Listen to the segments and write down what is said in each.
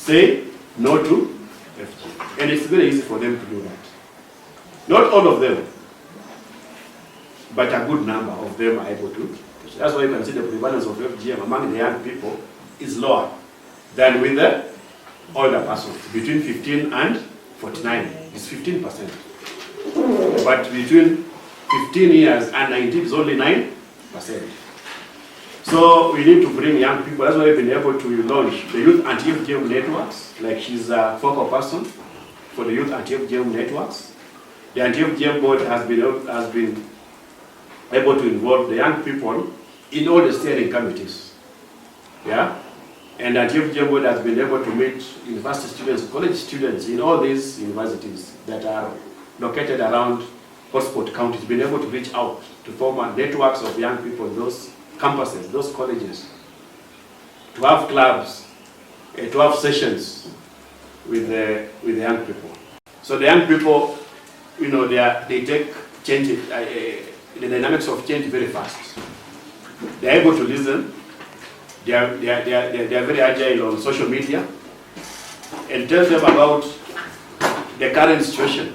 say no to FGM. And it's very easy for them to do that. Not all of them, but a good number of them are able to. That's why you can see the prevalence of FGM among the young people is lower than with the older persons. Between 15 and 49 is 15%. But between 15 years and 19 is only 9%. So we need to bring young people. That's why we've been able to launch the Youth Anti-FGM Networks. Like she's a focal person for the Youth Anti-FGM Networks. The Anti-FGM Board has been able to involve the young people in all the steering committees. Yeah? And the Anti-FGM Board has been able to meet university students, college students in all these universities that are located around hotspot counties, been able to reach out to form networks of young people in those campuses, those colleges, to have clubs, to have sessions with the young people. So the young people, you know, they take change, the dynamics of change very fast. They are able to listen. They are very agile on social media, and tell them about the current situation.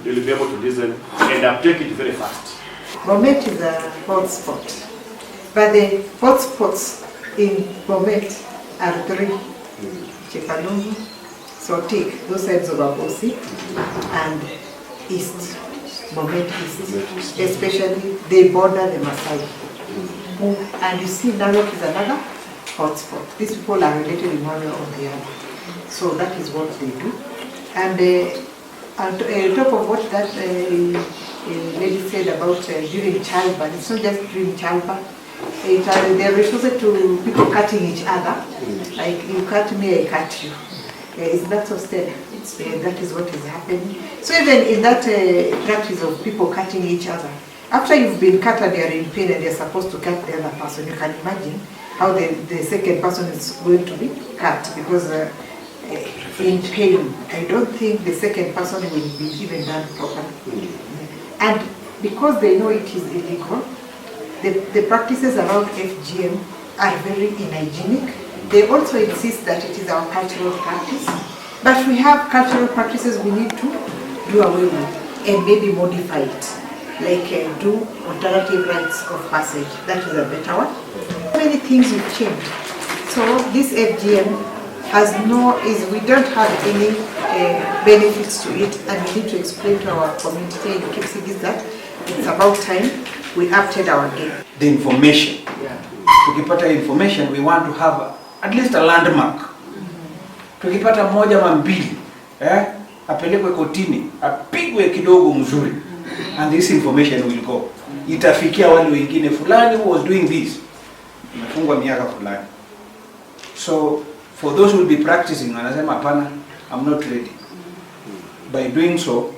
They will be able to listen and uptake it very fast. Bomet is a hotspot, but the hotspots in Bomet are three: Chepalungu, Sotik, those sides of Abosi, and East, Bomet East. Especially, they border the Maasai. And you see, Narok is another hotspot. These people are related in one way or the other. So that is what they do. And on top of what that lady said about during childbirth, it's not just during childbirth. They are resorted to people cutting each other. Like, you cut me, I cut you. It's not so steady. That is what is happening. So even in that practice of people cutting each other, after you've been cut and you're in pain and you're supposed to cut the other person, you can imagine how the second person is going to be cut, because in pain, I don't think the second person will be even done properly. And because they know it is illegal, the practices around FGM are very unhygienic. They also insist that it is our cultural practice, but we have cultural practices we need to do away with and maybe modify it. Like do alternative rites of passage. That is a better one. Many things have changed. So this FGM we don't have any benefits to it, and we need to explain to our community and keep saying that it's about time we upped our game. The information. Tukipata information, we want to have at least a landmark. Tukipata moja mambili, apelekwe kotini, apigwe kidogo mzuri. And this information will go. Itafikia wale wengine fulani who was doing this. Imefungwa miaka fulani. So for those who will be practicing, wanasema hapana, I'm not ready. By doing so,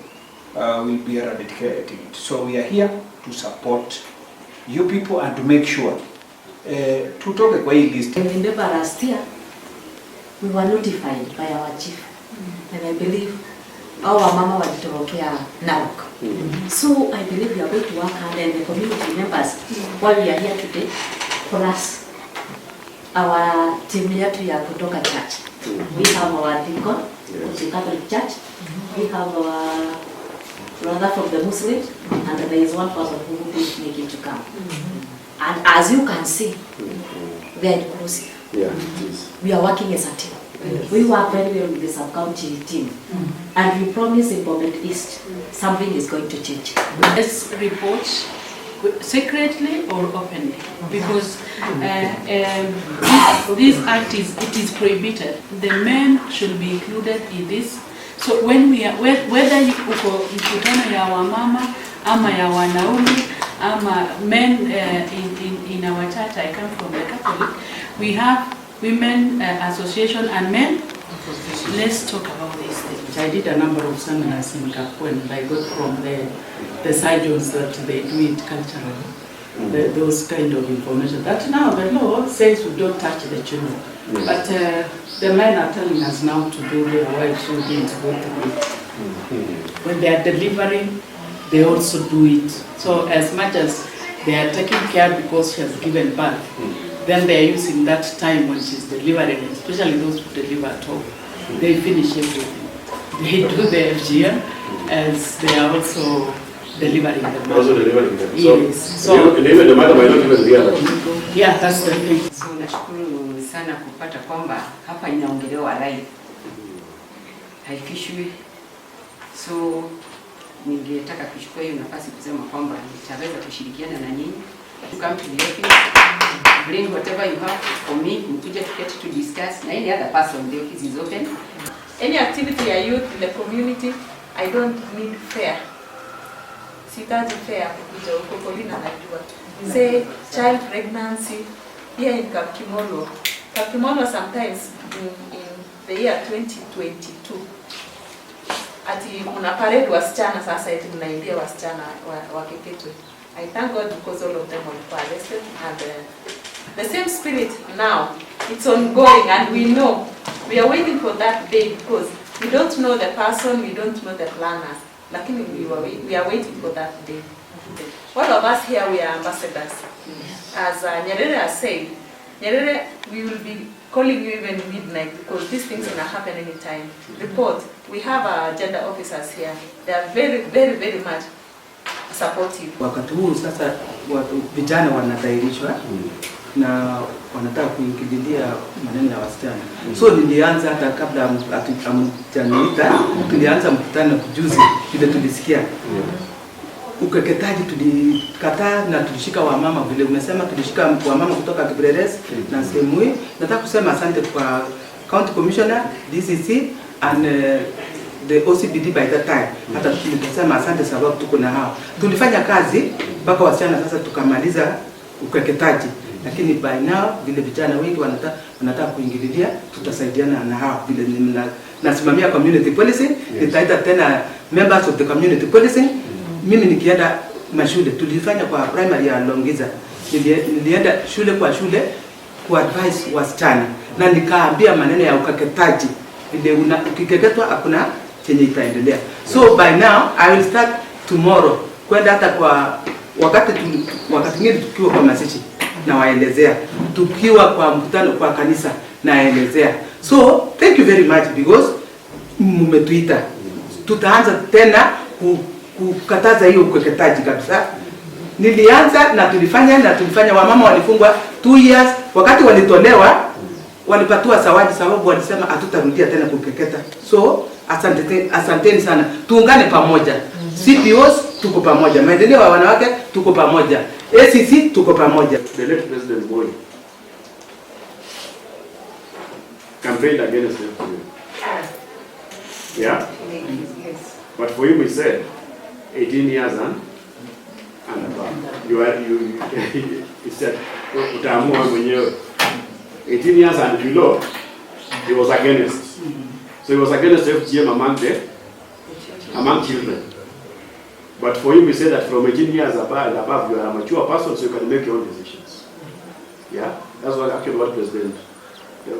we'll be eradicating it. So we are here to support you people and to make sure tutoke kwa hii list. Remember last year, we were notified by our chief, and I believe our mama walitorokea Narok. So I believe we are going to work hard, and the community members, while we are here today, plus our team yetu ya kutoka church. We have our deacon, which is Catholic Church. We have our brother from the Muslims, and there is one person who didn't make it to come. And as you can see, we are inclusive. Yeah, it is. We are working as a team. We work very well with the sub-county team, and we promise in Bomet East something is going to change. Let's report secretly or openly, because this act is prohibited. The men should be included in this. So when we are, whether mkutano ya wamama ama ya wanaume ama men in our church, I come from the Catholic, we have women association and men. Let's talk about these things. I did a number of seminars in Kapu, and I got from the surgeons that they do it culturally, those kind of information. That now the law says we don't touch the children, but the men are telling us now to do their wives who didn't go through it. When they are delivering, they also do it. So as much as they are taking care because she has given birth, then they are using that time when she's delivering, especially those who deliver at home. They finish everything. They do the FGM as they are also delivering the Also delivering them. Yes. So, and even the mother might not even realize. Yeah, that's the thing. So nashukuru sana kupata kwamba hapa inaongelewa live, haifishwi. So ningetaka kuchukua hiyo nafasi kusema kwamba nitaweza kushirikiana na nyinyi to come to the office, bring whatever you have for me, mkuje tuketi to discuss, na any other person, the office is open. Any activity ya youth in the community, I don't need fair. Sitaji fair kukuja huko, Colina najua. Say child pregnancy here in Kapkimolo. Kapkimolo sometimes in the year 2022. Ati kuna parade wasichana sasa eti mnaimbia wasichana wakeketwe. I thank God because all of them were arrested, and the same spirit now, it's ongoing, and we know we are waiting for that day because we don't know the person, we don't know the planners. Lakini we are waiting for that day. All of us here, we are ambassadors. As Nyerere has said, Nyerere, we will be calling you even midnight because these things can happen anytime. Report. We have gender officers here. They are very, very, very much supportive. Wakati huu sasa vijana wanatairishwa na wanataka kuingililia maneno ya wasichana. So nilianza hata kabla amjaniita, tulianza mkutano juzi vile tulisikia. Ukeketaji tulikataa na tulishika wamama vile umesema, tulishika wamama kutoka Kibreres na Semui. Nataka kusema asante kwa County Commissioner, DCC and the OCBD by that time. Hata tulikasema asante sababu tuko na hao. Tulifanya kazi mpaka wasichana sasa tukamaliza ukeketaji. Lakini by now vile vijana wengi wanataka kuingililia, tutasaidiana na hao vile nasimamia community policing, nitaita tena members of the community policing. Mimi nikienda mashule, tulifanya kwa primary ya Longiza. Nilienda shule kwa shule ku advise wasichana na nikaambia maneno ya ukeketaji. Vile ukikeketwa hakuna chenye itaendelea. So by now I will start tomorrow kwenda hata kwa wakati mwingine tukiwa kwa masichi na waelezea, tukiwa kwa mkutano kwa kanisa naelezea. So thank you very much because mmetuita. Tutaanza tena kukataza hiyo ukeketaji kabisa. Nilianza na tulifanya wamama walifungwa 2 years. Wakati walitolewa walipatiwa zawadi sababu walisema hatutarudia tena kukeketa. So asanteni sana. Tuungane pamoja. CPOs tuko pamoja. Maendeleo ya wanawake tuko pamoja. ACC tuko pamoja. The late President Boy campaigned against FGM. Yeah? Yes. But for him, he said 18 years and above. He said, utaamua mwenyewe. 18 years and below, he was against. So he was against FGM among children. But for him, he said that from 18 years above, you are a mature person, so you can make your own decisions. Yeah? That's what actually what the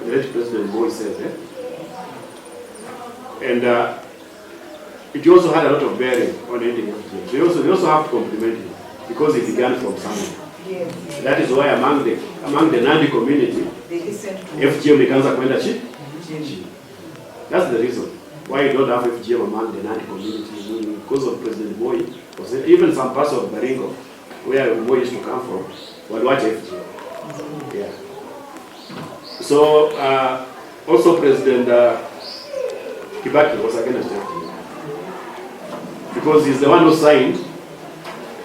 late President Boy said. Eh? And it also had a lot of bearing on ending FGM. So we also have to compliment him because he began from somewhere. Yes. That is why among the Nandi community, FGM ikaanza kwenda chini. That's the reason why you don't have FGM among the Nandi community, because of President Boy. Even some parts of Baringo, where Boy used to come from, will watch FGM. Yeah. So also President Kibaki was against FGM because he's the one who signed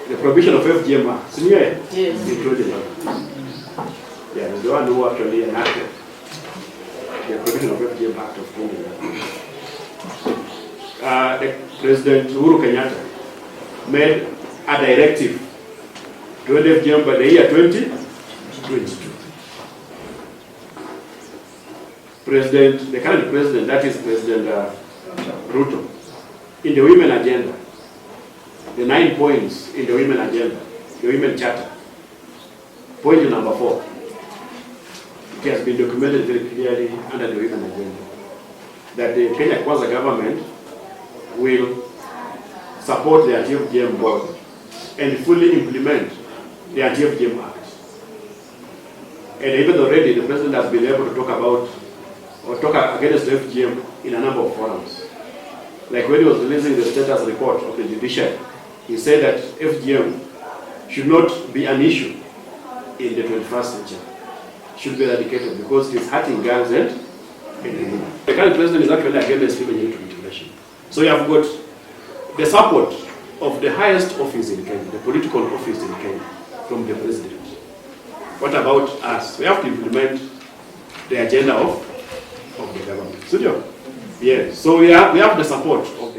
the prohibition of FGM Act. Yes. In 2011. Yeah, he's the one who actually enacted the prohibition of FGM Act of 2011. The President Uhuru Kenyatta made a directive to end FGM by the year 2022. The current president, that is President Ruto, in the women agenda, the 9 points in the women agenda, the women charter, point number 4, it has been documented very clearly under the women agenda that the Kenya Kwanza government will support the Anti-FGM Board and fully implement the Anti-FGM Act. And even already the president has been able to talk about or talk against the FGM in a number of forums. Like when he was releasing the status report of the judiciary, he said that FGM should not be an issue in the 21st century. Should be eradicated because it is hurting girls and women. The current president is actually against female genital mutilation. So you have got the support of the highest office in Kenya, the political office in Kenya, from the president. What about us? We have to implement the agenda of the government. Studio? Yes. So we have the support of